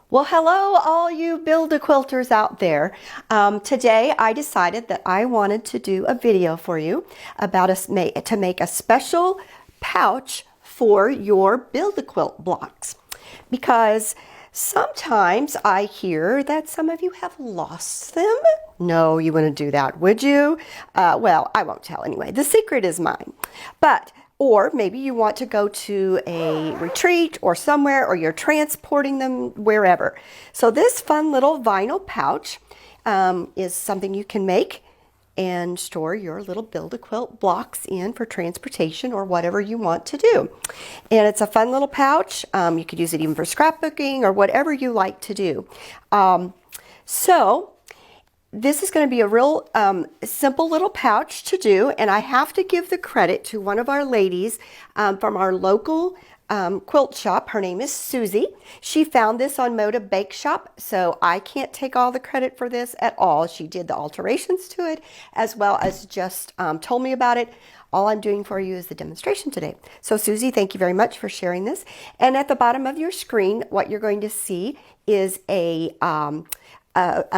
Well, hello, all you Build-A-Quilters out there. Today I decided that I wanted to do a video for you about to make a special pouch for your Build-A-Quilt blocks. Because sometimes I hear that some of you have lost them. No, you wouldn't do that, would you? Well, I won't tell anyway. The secret is mine. Or maybe you want to go to a retreat or somewhere, or you're transporting them wherever. So this fun little vinyl pouch is something you can make and store your little Build-A-Quilt blocks in for transportation or whatever you want to do. And it's a fun little pouch. You could use it even for scrapbooking or whatever you like to do. This is going to be a real simple little pouch to do, and I have to give the credit to one of our ladies from our local quilt shop. Her name is Susie. She found this on Moda Bake Shop, so I can't take all the credit for this at all. She did the alterations to it, as well as just told me about it. All I'm doing for you is the demonstration today. So Susie, thank you very much for sharing this. And at the bottom of your screen, what you're going to see is a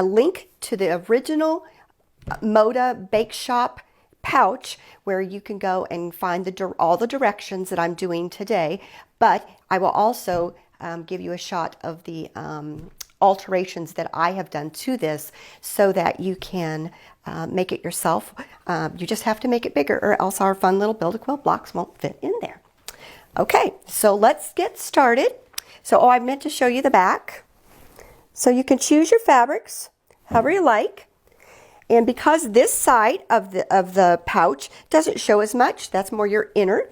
link to the original Moda Bake Shop pouch where you can go and find all the directions that I'm doing today. But I will also give you a shot of the alterations that I have done to this so that you can make it yourself. You just have to make it bigger, or else our fun little Build-A-Quilt blocks won't fit in there. Okay, so let's get started. So, I meant to show you the back. So you can choose your fabrics however you like. And because this side of the pouch doesn't show as much, that's more your inner.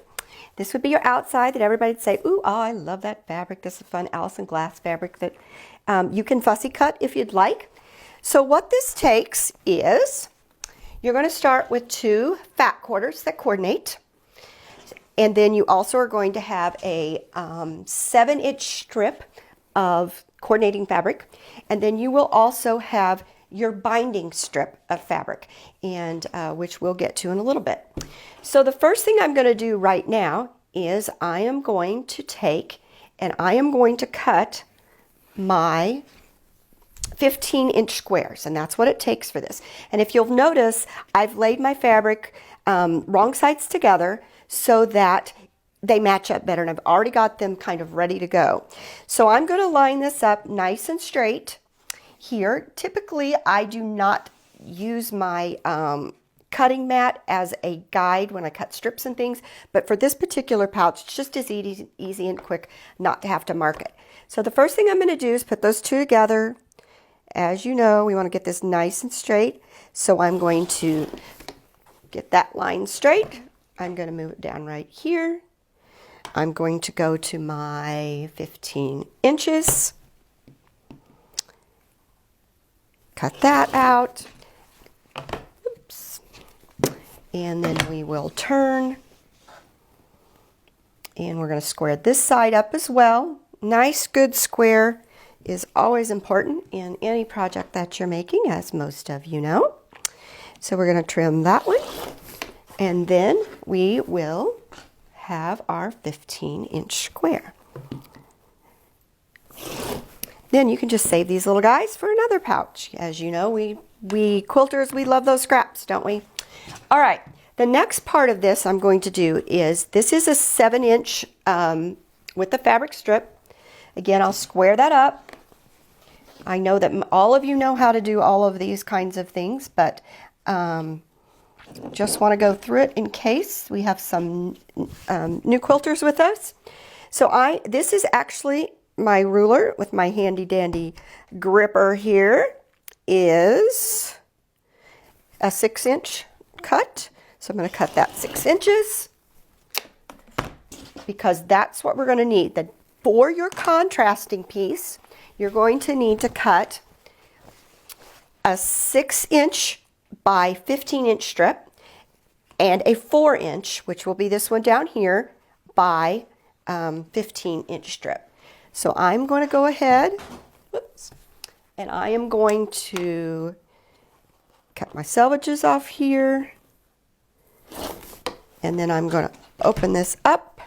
This would be your outside that everybody'd say, ooh, oh, I love that fabric. This is fun Allison glass fabric that you can fussy cut if you'd like. So what this takes is, you're going to start with 2 fat quarters that coordinate. And then you also are going to have a 7-inch strip of coordinating fabric, and then you will also have your binding strip of fabric, and which we'll get to in a little bit. So the first thing I'm going to do right now is I am going to take and I am going to cut my 15-inch squares, and that's what it takes for this. And if you'll notice, I've laid my fabric wrong sides together so that they match up better, and I've already got them kind of ready to go. So I'm going to line this up nice and straight here. Typically, I do not use my cutting mat as a guide when I cut strips and things, but for this particular pouch, it's just as easy and quick not to have to mark it. So the first thing I'm going to do is put those 2 together. As you know, we want to get this nice and straight, so I'm going to get that line straight. I'm going to move it down right here. I'm going to go to my 15 inches, cut that out, oops, and then we will turn, and we're going to square this side up as well. Nice, good square is always important in any project that you're making, as most of you know. So we're going to trim that one, and then we will have our 15-inch square. Then you can just save these little guys for another pouch. As you know, we quilters, we love those scraps, don't we? All right, the next part of this I'm going to do is, this is a 7-inch with the fabric strip. Again, I'll square that up. I know that all of you know how to do all of these kinds of things, but just want to go through it in case we have some new quilters with us. So this is actually my ruler with my handy dandy gripper here, is a 6-inch cut. So I'm going to cut that 6 inches because that's what we're going to need. For your contrasting piece, you're going to need to cut a 6-inch by 15-inch strip and a 4-inch, which will be this one down here, by 15-inch strip. So I'm going to go ahead, whoops, and I am going to cut my selvages off here, and then I'm going to open this up,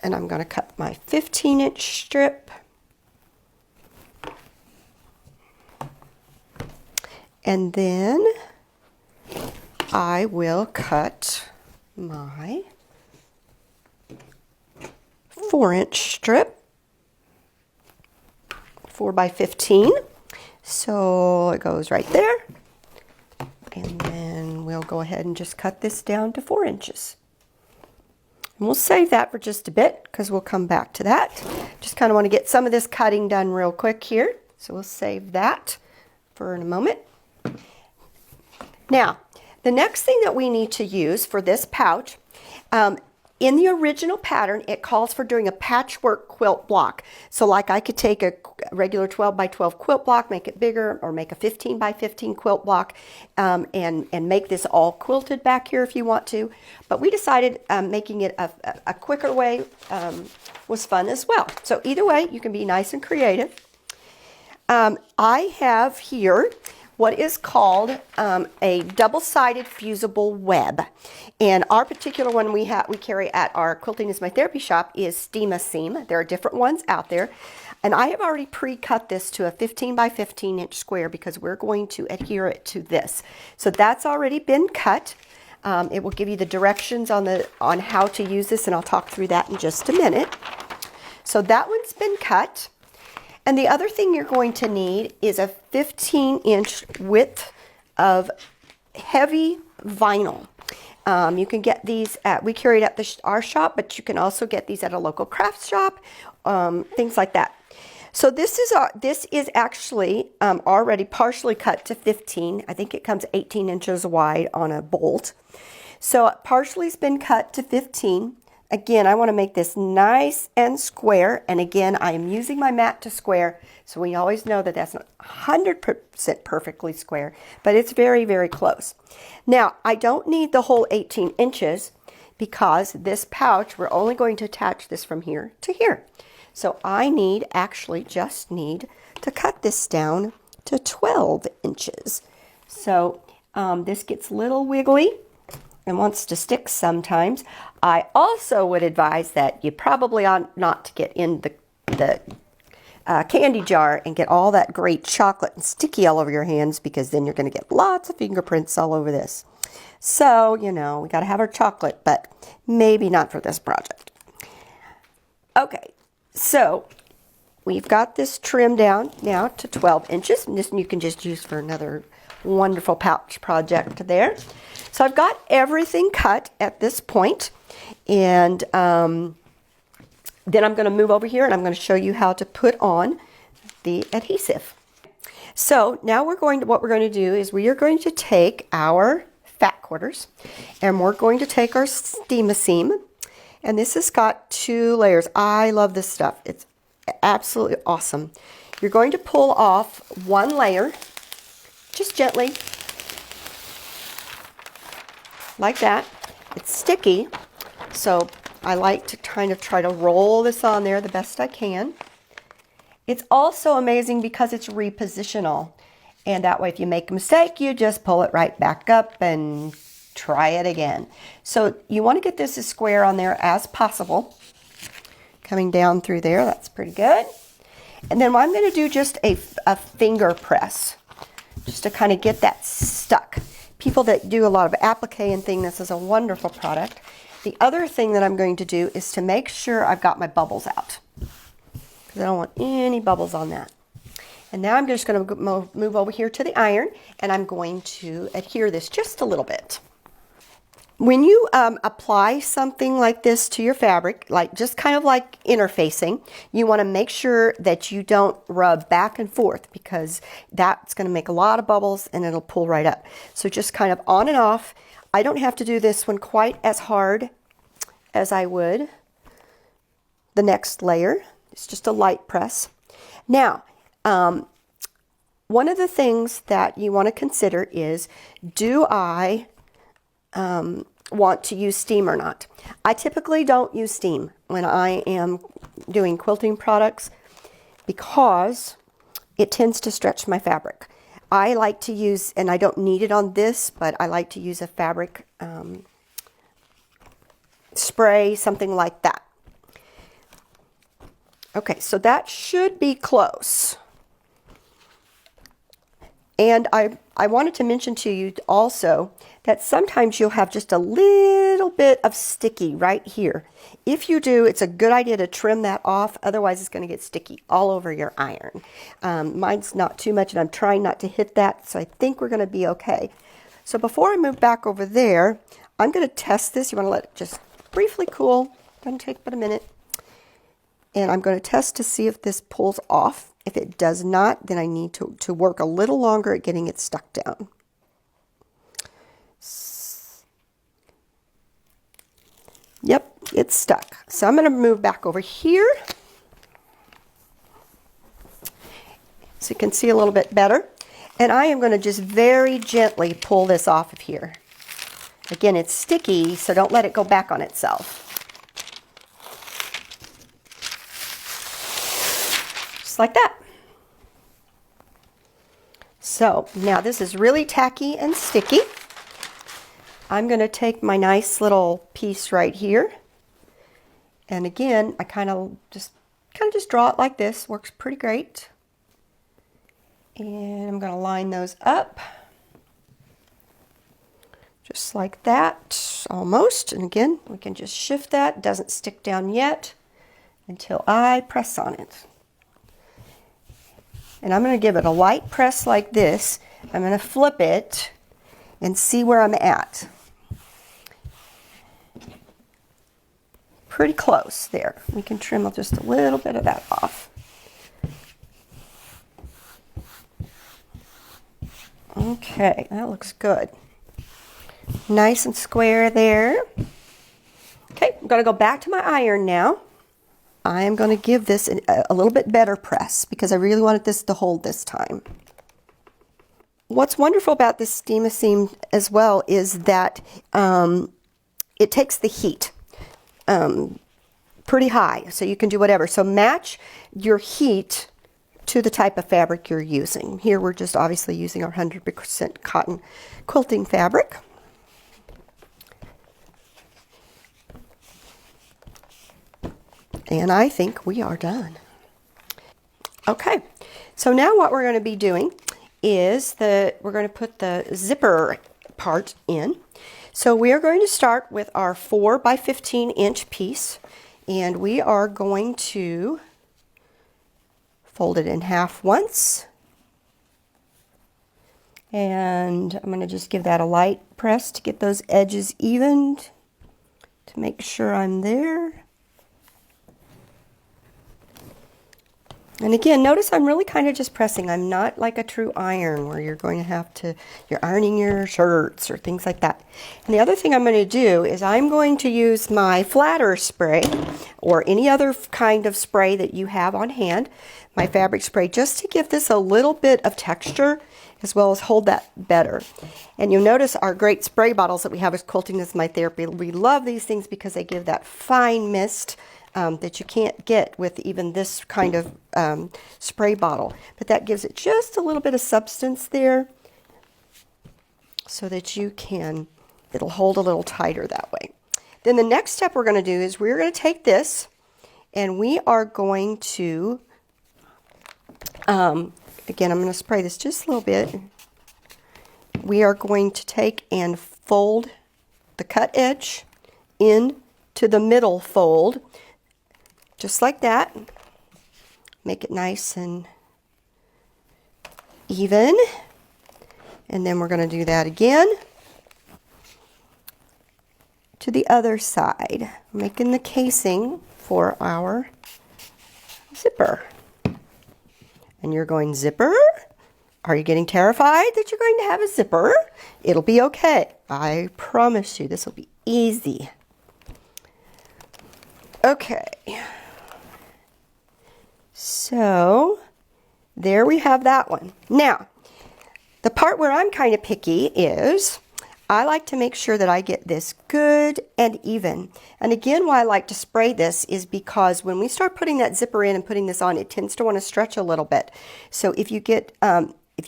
and I'm going to cut my 15-inch strip And then I will cut my 4-inch strip, 4 by 15. So it goes right there. And then we'll go ahead and just cut this down to 4 inches. And we'll save that for just a bit because we'll come back to that. Just kind of want to get some of this cutting done real quick here. So we'll save that for a moment. Now, the next thing that we need to use for this pouch, in the original pattern, it calls for doing a patchwork quilt block. So like I could take a regular 12 by 12 quilt block, make it bigger, or make a 15 by 15 quilt block, and make this all quilted back here if you want to. But we decided making it a quicker way was fun as well. So either way, you can be nice and creative. I have here what is called a double-sided fusible web. And our particular one we carry at our Quilting is My Therapy shop is Steam-A Seam. There are different ones out there. And I have already pre-cut this to a 15 by 15 inch square because we're going to adhere it to this. So that's already been cut. It will give you the directions on how to use this, and I'll talk through that in just a minute. So that one's been cut. And the other thing you're going to need is a 15-inch width of heavy vinyl. You can get these we carry it at our shop, but you can also get these at a local craft shop, things like that. So this is actually already partially cut to 15. I think it comes 18 inches wide on a bolt. So partially has been cut to 15. Again, I want to make this nice and square, and again, I am using my mat to square, so we always know that that's not 100% perfectly square, but it's very, very close. Now, I don't need the whole 18 inches because this pouch, we're only going to attach this from here to here. So I actually just need to cut this down to 12 inches. So this gets a little wiggly and wants to stick sometimes. I also would advise that you probably ought not to get in the candy jar and get all that great chocolate and sticky all over your hands, because then you're going to get lots of fingerprints all over this. So, you know, we got to have our chocolate, but maybe not for this project. Okay, so we've got this trimmed down now to 12 inches. And this you can just use for another wonderful pouch project there. So I've got everything cut at this point, and then I'm going to move over here and I'm going to show you how to put on the adhesive. So now what we're going to do is we are going to take our fat quarters and we're going to take our Steam-A Seam, and this has got 2 layers. I love this stuff. It's absolutely awesome. You're going to pull off 1 layer, just gently, like that. It's sticky, so I like to kind of try to roll this on there the best I can. It's also amazing because it's repositional, and that way if you make a mistake, you just pull it right back up and try it again. So you want to get this as square on there as possible. Coming down through there, that's pretty good. And then I'm going to do just a finger press, just to kind of get that stuck. People that do a lot of applique and thing, this is a wonderful product. The other thing that I'm going to do is to make sure I've got my bubbles out, because I don't want any bubbles on that. And now I'm just going to move over here to the iron, and I'm going to adhere this just a little bit. When you apply something like this to your fabric, like just kind of like interfacing, you want to make sure that you don't rub back and forth, because that's going to make a lot of bubbles and it'll pull right up. So just kind of on and off. I don't have to do this one quite as hard as I would the next layer. It's just a light press. Now, one of the things that you want to consider is, do I want to use steam or not? I typically don't use steam when I am doing quilting products because it tends to stretch my fabric. I like to use, and I don't need it on this, but I like to use a fabric spray, something like that. Okay, so that should be close. And I wanted to mention to you also that sometimes you'll have just a little bit of sticky right here. If you do, it's a good idea to trim that off. Otherwise, it's going to get sticky all over your iron. Mine's not too much, and I'm trying not to hit that, so I think we're going to be okay. So before I move back over there, I'm going to test this. You want to let it just briefly cool. Doesn't take but a minute. And I'm going to test to see if this pulls off. If it does not, then I need to work a little longer at getting it stuck down. Yep, it's stuck. So I'm going to move back over here so you can see a little bit better. And I am going to just very gently pull this off of here. Again, it's sticky, so don't let it go back on itself. Just like that. So now this is really tacky and sticky. I'm going to take my nice little piece right here, and again, I kind of just draw it like this. Works pretty great. And I'm going to line those up, just like that, almost. And again, we can just shift that. It doesn't stick down yet until I press on it. And I'm going to give it a light press like this. I'm going to flip it and see where I'm at. Pretty close there. We can trim just a little bit of that off. Okay, that looks good. Nice and square there. Okay, I'm going to go back to my iron now. I am going to give this a little bit better press because I really wanted this to hold this time. What's wonderful about this steam-a-seam as well is that it takes the heat pretty high, so you can do whatever. So match your heat to the type of fabric you're using. Here we're just obviously using our 100% cotton quilting fabric. And I think we are done. Okay, so now what we're going to be doing is we're going to put the zipper part in. So we are going to start with our 4 by 15 inch piece, and we are going to fold it in half once. And I'm going to just give that a light press to get those edges evened, to make sure I'm there. And again, notice I'm really kind of just pressing. I'm not like a true iron where you're going to have to, you're ironing your shirts or things like that. And the other thing I'm going to do is I'm going to use my flatter spray or any other kind of spray that you have on hand, my fabric spray, just to give this a little bit of texture as well as hold that better. And you'll notice our great spray bottles that we have as Quilting Is My Therapy. We love these things because they give that fine mist that you can't get with even this kind of spray bottle. But that gives it just a little bit of substance there so that it'll hold a little tighter that way. Then the next step we're going to do is we're going to take this and we are going to, again, I'm going to spray this just a little bit. We are going to take and fold the cut edge into the middle fold. Just like that. Make it nice and even. And then we're going to do that again to the other side, making the casing for our zipper. And you're going, zipper? Are you getting terrified that you're going to have a zipper? It'll be okay. I promise you this will be easy. Okay. So there we have that one. Now, the part where I'm kind of picky is I like to make sure that I get this good and even. And again, why I like to spray this is because when we start putting that zipper in and putting this on, it tends to want to stretch a little bit. So if you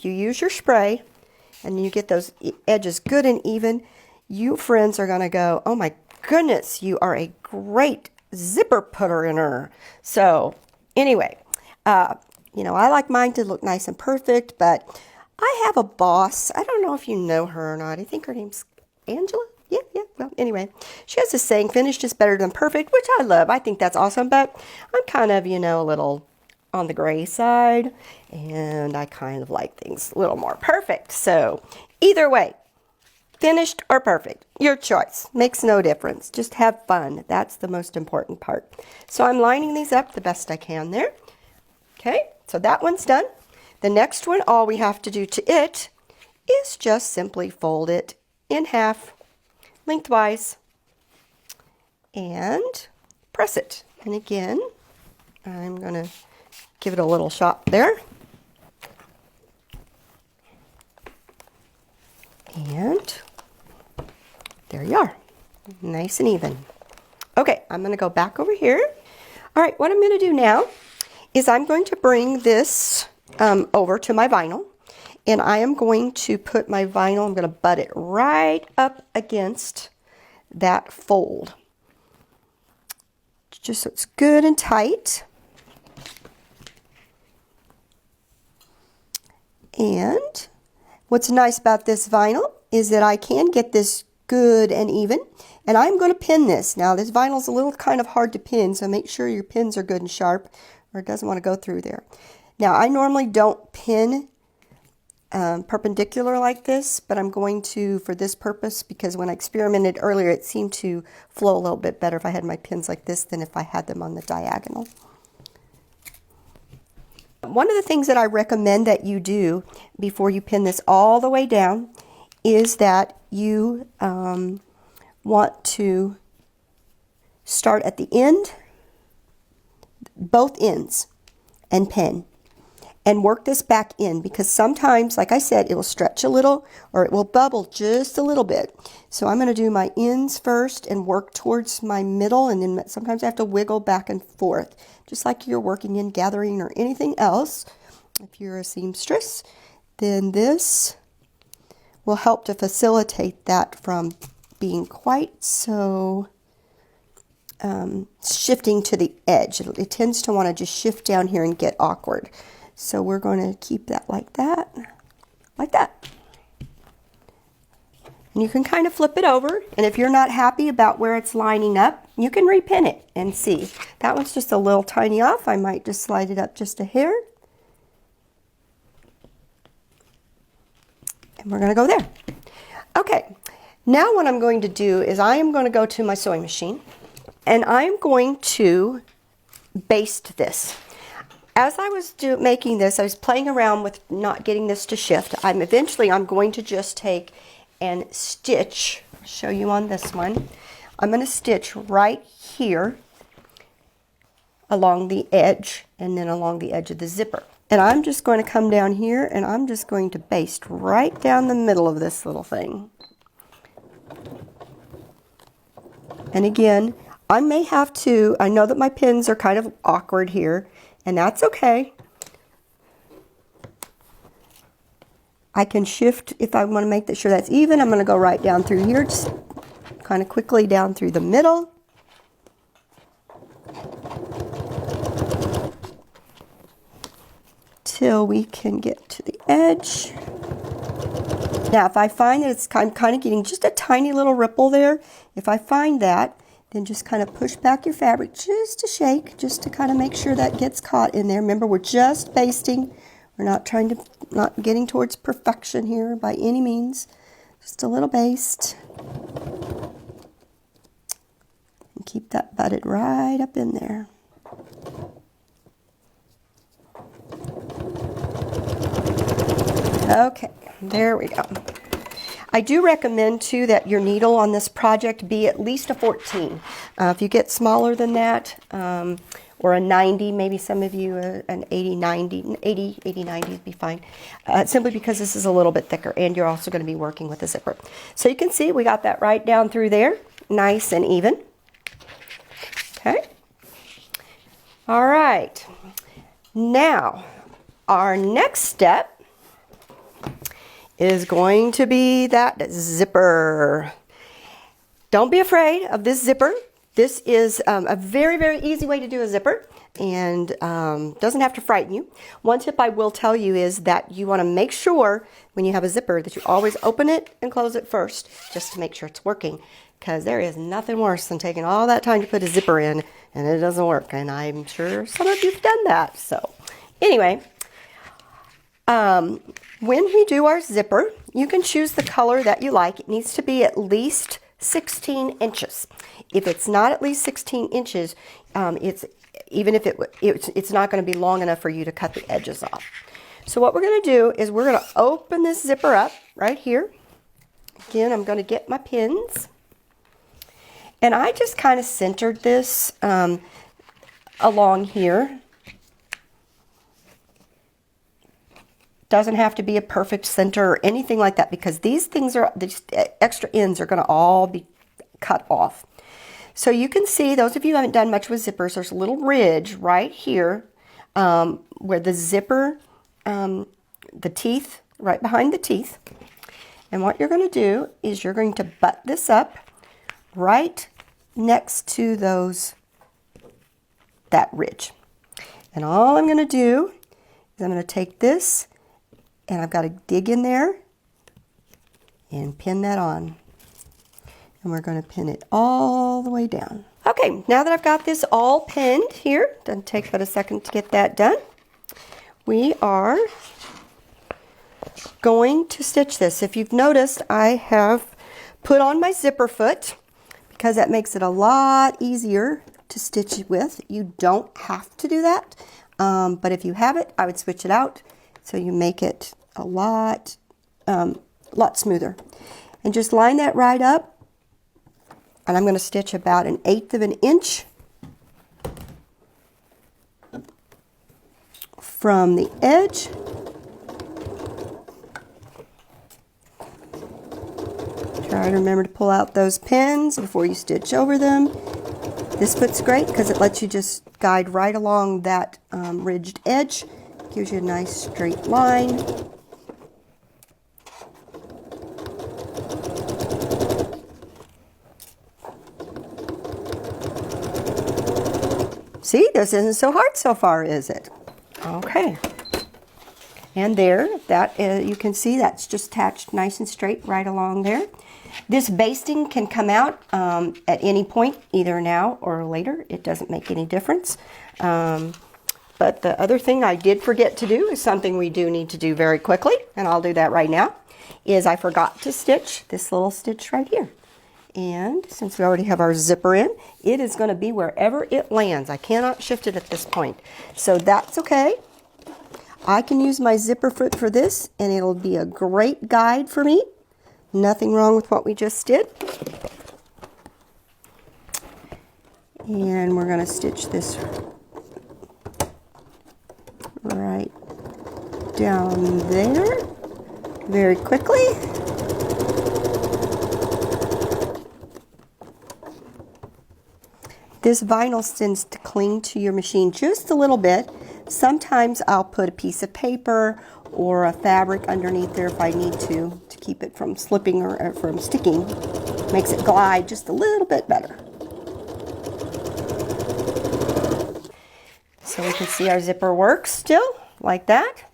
use your spray and you get those edges good and even, you friends are going to go, oh my goodness, you are a great zipper putter in her. So anyway, I like mine to look nice and perfect, but I have a boss. I don't know if you know her or not. I think her name's Angela. Yeah. Well, anyway, she has this saying, finished is better than perfect, which I love. I think that's awesome, but I'm kind of, you know, a little on the gray side, and I kind of like things a little more perfect. So either way, finished or perfect, your choice. Makes no difference. Just have fun. That's the most important part. So I'm lining these up the best I can there. Okay, so that one's done. The next one, all we have to do to it is just simply fold it in half, lengthwise, and press it. And again, I'm going to give it a little shot there. And there you are, nice and even. Okay, I'm going to go back over here. All right, what I'm going to do now is I'm going to bring this over to my vinyl, and I am going to put my vinyl, I'm going to butt it right up against that fold, just so it's good and tight. And what's nice about this vinyl is that I can get this good and even, and I'm going to pin this. Now this vinyl is a little kind of hard to pin, so make sure your pins are good and sharp, or it doesn't want to go through there. Now I normally don't pin perpendicular like this, but I'm going to for this purpose, because when I experimented earlier it seemed to flow a little bit better if I had my pins like this than if I had them on the diagonal. One of the things that I recommend that you do before you pin this all the way down is that you want to start at the end, both ends, and pin, and work this back in, because sometimes, like I said, it will stretch a little or it will bubble just a little bit. So I'm going to do my ends first and work towards my middle, and then sometimes I have to wiggle back and forth, just like you're working in gathering or anything else. If you're a seamstress, then this will help to facilitate that from being quite so shifting to the edge. It tends to want to just shift down here and get awkward. So we're going to keep that like that, like that. And you can kind of flip it over, and if you're not happy about where it's lining up, you can repin it and see. That one's just a little tiny off. I might just slide it up just a hair. And we're going to go there. Okay, now what I'm going to do is I am going to go to my sewing machine, and I'm going to baste this. As I was making this, I was playing around with not getting this to shift. Eventually I'm going to just take and stitch, I'll show you on this one. I'm going to stitch right here along the edge, and then along the edge of the zipper. And I'm just going to come down here, and I'm just going to baste right down the middle of this little thing. And again, I may have to, I know that my pins are kind of awkward here, and that's okay. I can shift if I want to make sure that's even. I'm going to go right down through here, just kind of quickly down through the middle. Till we can get to the edge. Now if I find that I'm kind of getting just a tiny little ripple there, if I find that, then just kind of push back your fabric just a shake, just to kind of make sure that gets caught in there. Remember, we're just basting. We're not getting towards perfection here by any means. Just a little baste. And keep that butted right up in there. Okay, there we go. I do recommend too that your needle on this project be at least a 14. If you get smaller than that, or a 90, maybe some of you an 80, 90, 80, 90 would be fine. Simply because this is a little bit thicker, and you're also going to be working with a zipper. So you can see we got that right down through there, nice and even. Okay. All right. Now, our next step is going to be that zipper. Don't be afraid of this zipper. This is a very, very easy way to do a zipper. and doesn't have to frighten you. One tip I will tell you is that you want to make sure when you have a zipper that you always open it and close it first, just to make sure it's working, because there is nothing worse than taking all that time to put a zipper in and it doesn't work, and I'm sure some of you've done that. So anyway, when we do our zipper, you can choose the color that you like. It needs to be at least 16 inches. If it's not at least 16 inches, it's not going to be long enough for you to cut the edges off. So what we're going to do is we're going to open this zipper up right here. Again, I'm going to get my pins. And I just kind of centered this along here. Doesn't have to be a perfect center or anything like that, because these extra ends are going to all be cut off. So you can see, those of you who haven't done much with zippers, there's a little ridge right here where the zipper, the teeth, right behind the teeth. And what you're going to do is you're going to butt this up right next to that ridge. And all I'm going to do is I'm going to take this, and I've got to dig in there and pin that on. And we're going to pin it all the way down. Okay, now that I've got this all pinned here, doesn't take but a second to get that done, we are going to stitch this. If you've noticed, I have put on my zipper foot because that makes it a lot easier to stitch with. You don't have to do that, but if you have it, I would switch it out so you make it a lot smoother. And just line that right up. And I'm going to stitch about 1/8 of an inch from the edge. Try to remember to pull out those pins before you stitch over them. This foot's great because it lets you just guide right along that ridged edge. Gives you a nice straight line. See, this isn't so hard so far, is it? Okay. And there, you can see that's just attached nice and straight right along there. This basting can come out at any point, either now or later. It doesn't make any difference. But the other thing I did forget to do is something we do need to do very quickly, and I'll do that right now, is I forgot to stitch this little stitch right here. And since we already have our zipper in, it is going to be wherever it lands. I cannot shift it at this point. So that's okay. I can use my zipper foot for this, and it'll be a great guide for me. Nothing wrong with what we just did. And we're going to stitch this right down there very quickly. This vinyl tends to cling to your machine just a little bit. Sometimes I'll put a piece of paper or a fabric underneath there if I need to keep it from slipping or from sticking. Makes it glide just a little bit better. So we can see our zipper works still, like that.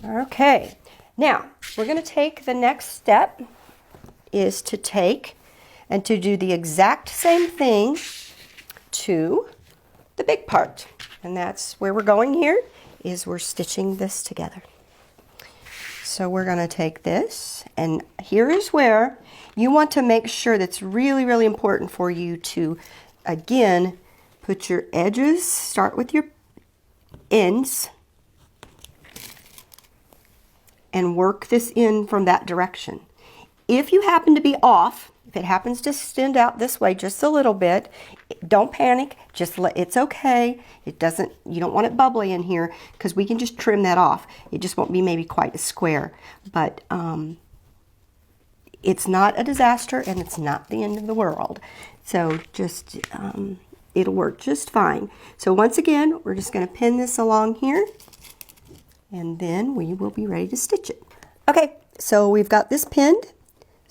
Okay, now we're going to take the next step is to take and to do the exact same thing to the big part. And that's where we're going here, is we're stitching this together. So we're going to take this, and here is where you want to make sure that's really, really important for you to, again, put your edges, start with your ends, and work this in from that direction. If you happen to be off, if it happens to extend out this way just a little bit, don't panic. It's okay. You don't want it bubbly in here, because we can just trim that off. It just won't be maybe quite a square, but it's not a disaster, and it's not the end of the world. So just it'll work just fine. So once again, we're just going to pin this along here, and then we will be ready to stitch it. Okay, so we've got this pinned.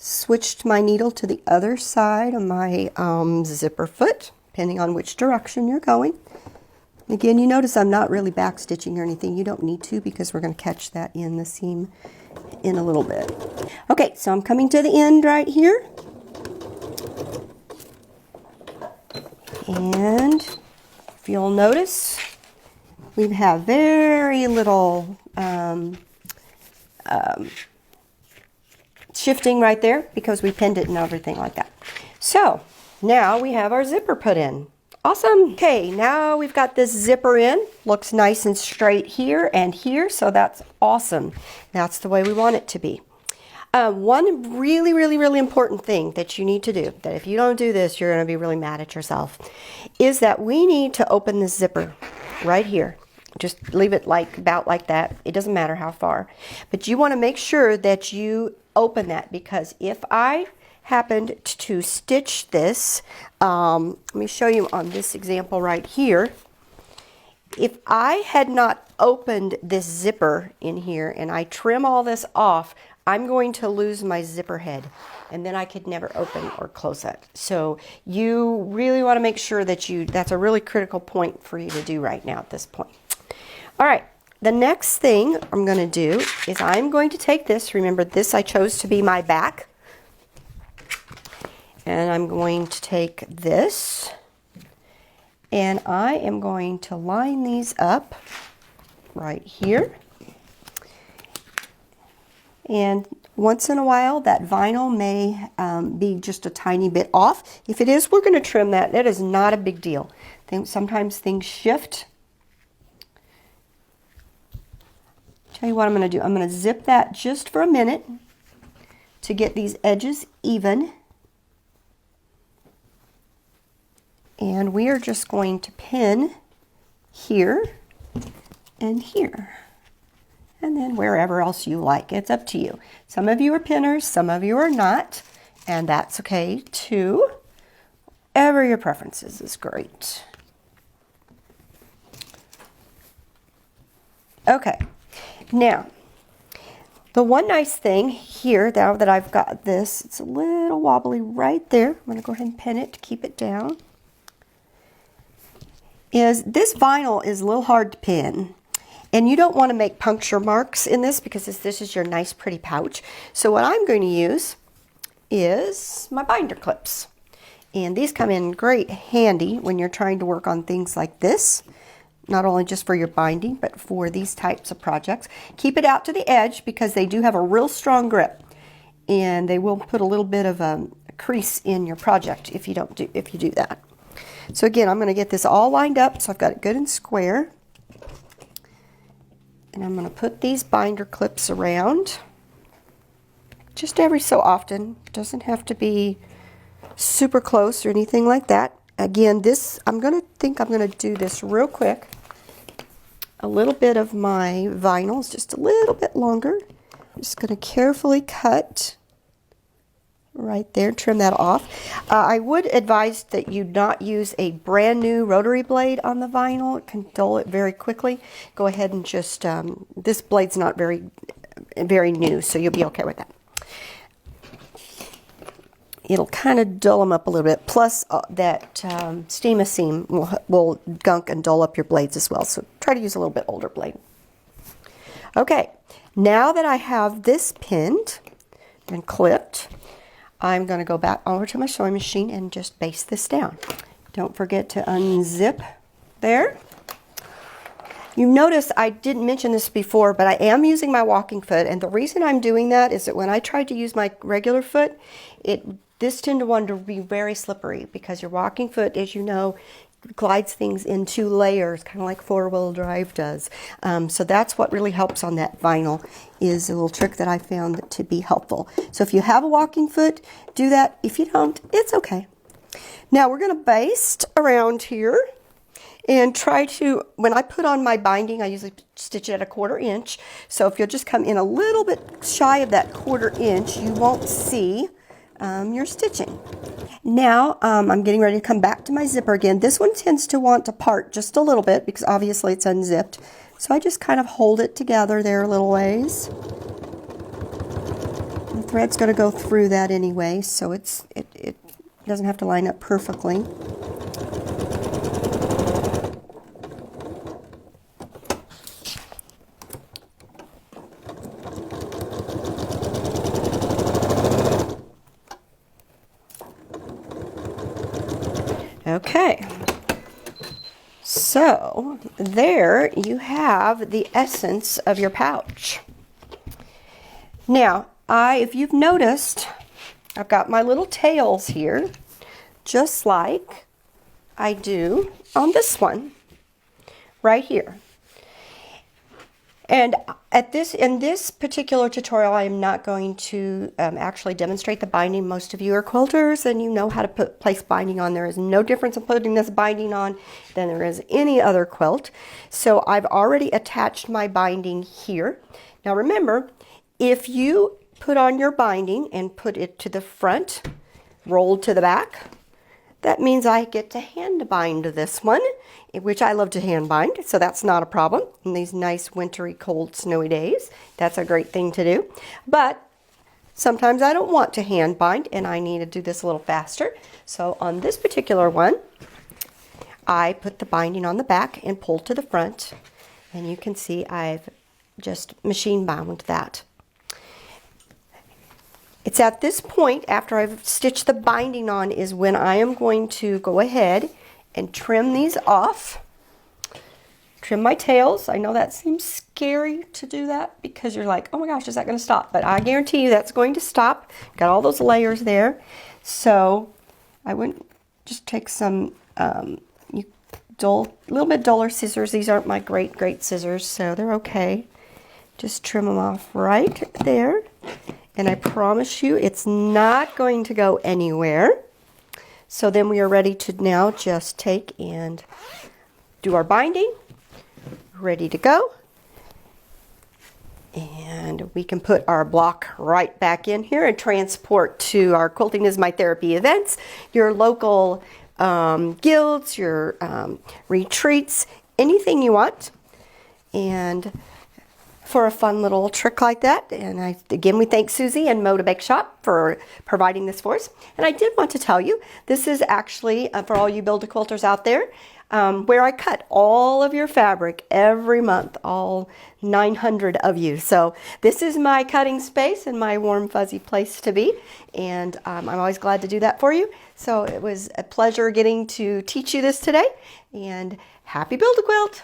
Switched my needle to the other side of my zipper foot, depending on which direction you're going. Again, you notice I'm not really back stitching or anything. You don't need to because we're going to catch that in the seam in a little bit. Okay, so I'm coming to the end right here. And if you'll notice, we have very little shifting right there because we pinned it and everything like that. So now we have our zipper put in. Awesome. Okay, now we've got this zipper in. Looks nice and straight here and here, so that's awesome. That's the way we want it to be. One really important thing that you need to do, that if you don't do this, you're going to be really mad at yourself, is that we need to open this zipper right here. Just leave it about like that. It doesn't matter how far. But you want to make sure that you open that, because if I happened to stitch this, let me show you on this example right here. If I had not opened this zipper in here and I trim all this off, I'm going to lose my zipper head, and then I could never open or close it. So you really want to make sure that that's a really critical point for you to do right now at this point. All right, the next thing I'm going to do is I'm going to take this. Remember, this I chose to be my back. And I'm going to take this, and I am going to line these up right here. And once in a while, that vinyl may be just a tiny bit off. If it is, we're going to trim that. That is not a big deal. Sometimes things shift. Tell you what I'm going to do. I'm going to zip that just for a minute to get these edges even. And we are just going to pin here and here. And then wherever else you like. It's up to you. Some of you are pinners, some of you are not. And that's okay too. Whatever your preferences is great. Okay. Now, the one nice thing here, now that I've got this, it's a little wobbly right there. I'm going to go ahead and pin it to keep it down. Is this vinyl is a little hard to pin, and you don't want to make puncture marks in this because this is your nice pretty pouch. So what I'm going to use is my binder clips, and these come in great handy when you're trying to work on things like this, not only just for your binding but for these types of projects. Keep it out to the edge because they do have a real strong grip, and they will put a little bit of a crease in your project if you do that. So again, I'm going to get this all lined up so I've got it good and square. And I'm going to put these binder clips around just every so often. It doesn't have to be super close or anything like that. Again, I'm going to do this real quick. A little bit of my vinyl is just a little bit longer. I'm just going to carefully cut right there, trim that off. I would advise that you not use a brand new rotary blade on the vinyl. It can dull it very quickly. Go ahead and just, this blade's not very new, so you'll be okay with that. It'll kind of dull them up a little bit. Plus, that steam seam will gunk and dull up your blades as well. So try to use a little bit older blade. Okay, now that I have this pinned and clipped, I'm going to go back over to my sewing machine and just baste this down. Don't forget to unzip there. You notice I didn't mention this before, but I am using my walking foot, and the reason I'm doing that is that when I tried to use my regular foot, this tended to be very slippery because your walking foot, as you know, glides things in 2 layers, kind of like 4-wheel drive does. So that's what really helps on that vinyl, is a little trick that I found to be helpful. So if you have a walking foot, do that. If you don't, it's okay. Now we're going to baste around here and try to, when I put on my binding, I usually stitch it at 1/4 inch. So if you'll just come in a little bit shy of that 1/4 inch, you won't see your stitching. Now I'm getting ready to come back to my zipper again. This one tends to want to part just a little bit because obviously it's unzipped. So I just kind of hold it together there a little ways. The thread's going to go through that anyway, so it doesn't have to line up perfectly. Okay. So there you have the essence of your pouch. Now, if you've noticed, I've got my little tails here, just like I do on this one, right here. And in this particular tutorial, I am not going to actually demonstrate the binding. Most of you are quilters and you know how to place binding on. There is no difference in putting this binding on than there is any other quilt. So I've already attached my binding here. Now remember, if you put on your binding and put it to the front, rolled to the back, that means I get to hand bind this one, which I love to hand bind, so that's not a problem in these nice wintry, cold, snowy days. That's a great thing to do. But sometimes I don't want to hand bind and I need to do this a little faster. So on this particular one, I put the binding on the back and pull to the front, and you can see I've just machine bound that. It's at this point, after I've stitched the binding on, is when I am going to go ahead and trim these off. Trim my tails. I know that seems scary to do that because you're like, oh my gosh, is that going to stop? But I guarantee you that's going to stop. Got all those layers there. So I would just take some little bit duller scissors. These aren't my great scissors, so they're okay. Just trim them off right there. And I promise you it's not going to go anywhere. So then we are ready to now just take and do our binding. Ready to go. And we can put our block right back in here and transport to our Quilting is My Therapy events, your local guilds, your retreats, anything you want. And for a fun little trick like that. And again, we thank Susie and Moda Bake Shop for providing this for us. And I did want to tell you, this is actually, for all you Build-A-Quilters out there, where I cut all of your fabric every month, all 900 of you. So this is my cutting space and my warm, fuzzy place to be. And I'm always glad to do that for you. So it was a pleasure getting to teach you this today. And happy Build-A-Quilt!